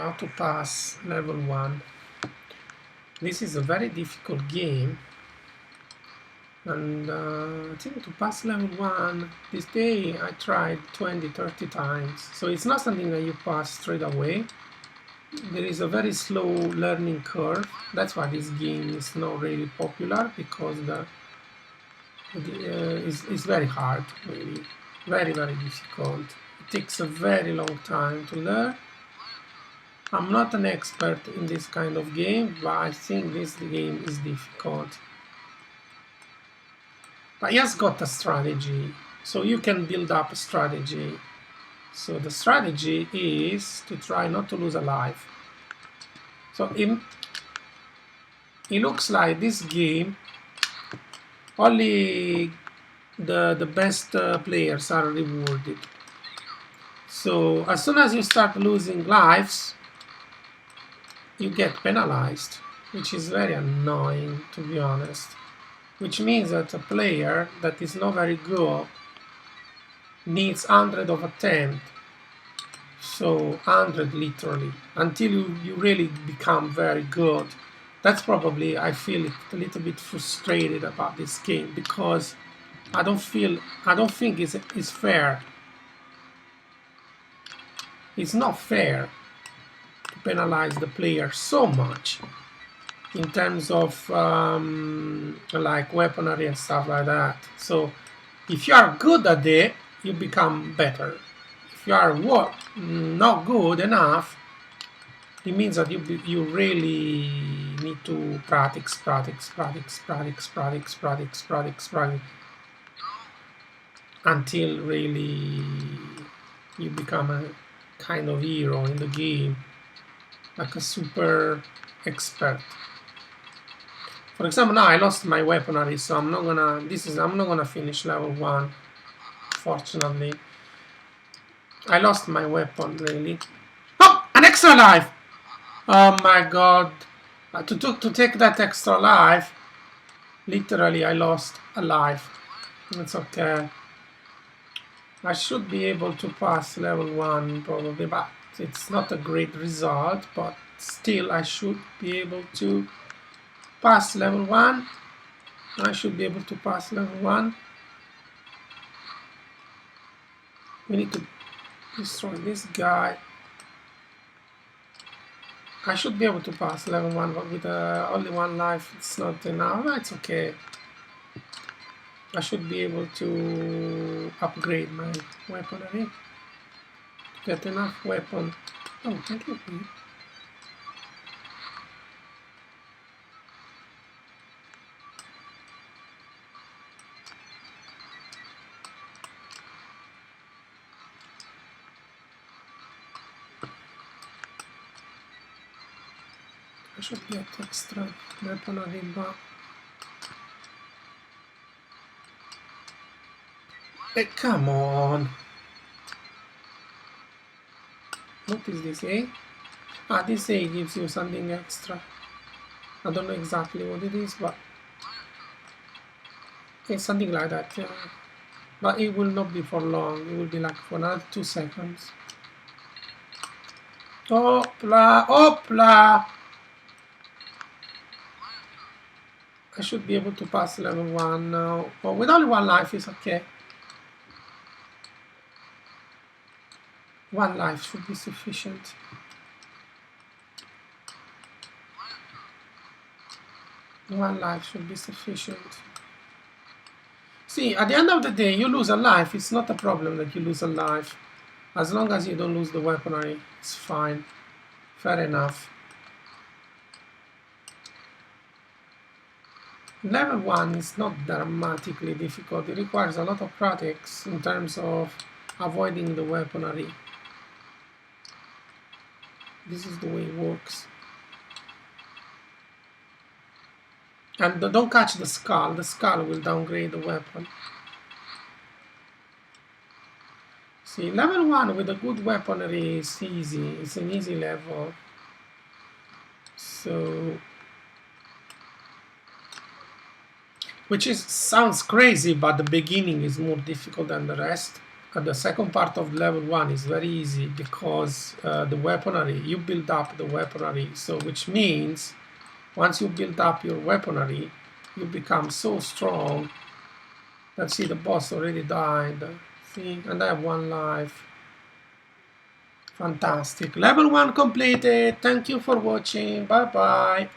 how to pass level 1. This is a very difficult game, and I think to pass level 1 this day I tried 20-30 times, so it's not something that you pass straight away. There is a very slow learning curve. That's why this game is not really popular, because it's very hard, really, very difficult. It takes a very long time to learn. I'm not an expert in this kind of game, but I think this game is difficult. But he has got a strategy, so you can build up a strategy. So the strategy is to try not to lose a life. So it looks like this game, only the best players are rewarded. So as soon as you start losing lives, you get penalized, which is very annoying, to be honest. Which means that a player that is not very good needs 100 of attempt, so 100 literally, until you really become very good. That's probably, I feel a little bit frustrated about this game, because I don't think it's fair. It's not fair to penalize the player so much in terms of like weaponry and stuff like that. So if you are good at it, you become better. If you are not good enough, it means that you really need to practice until really you become a kind of hero in the game, like a super expert. For example, now I lost my weaponry, so I'm not gonna finish level 1. Fortunately, I lost my weapon, really. Oh, an extra life! Oh my god! To take that extra life, literally I lost a life. It's okay. I should be able to pass level 1 probably, but it's not a great result. But still, I should be able to pass level 1. I should be able to pass level 1. We need to destroy this guy. I should be able to pass level 1, but with only 1 life, it's not enough. It's okay. I should be able to upgrade my weaponry to get enough weapon. Oh, thank you. I should get extra weaponry, but hey, come on! What is this, A? Ah, this A gives you something extra. I don't know exactly what it is, but it's something like that, yeah. But it will not be for long. It will be like for another 2 seconds. Hopla! Hopla! I should be able to pass level 1 now. But with only 1 life, it's okay. 1 life should be sufficient. One life should be sufficient. See, at the end of the day, you lose a life. It's not a problem that you lose a life. As long as you don't lose the weaponry, it's fine. Fair enough. Level 1 is not dramatically difficult. It requires a lot of practice in terms of avoiding the weaponry. This is the way it works. And don't catch the skull. The skull will downgrade the weapon. See, level 1 with a good weaponry is easy. It's an easy level. So, which sounds crazy, but the beginning is more difficult than the rest. the second part of level 1 is very easy because the weaponry, you build up the weaponry, so which means once you build up your weaponry, you become so strong. Let's see, the boss already died. See, and I have 1 life. Fantastic. Level 1 completed. Thank you for watching. Bye bye.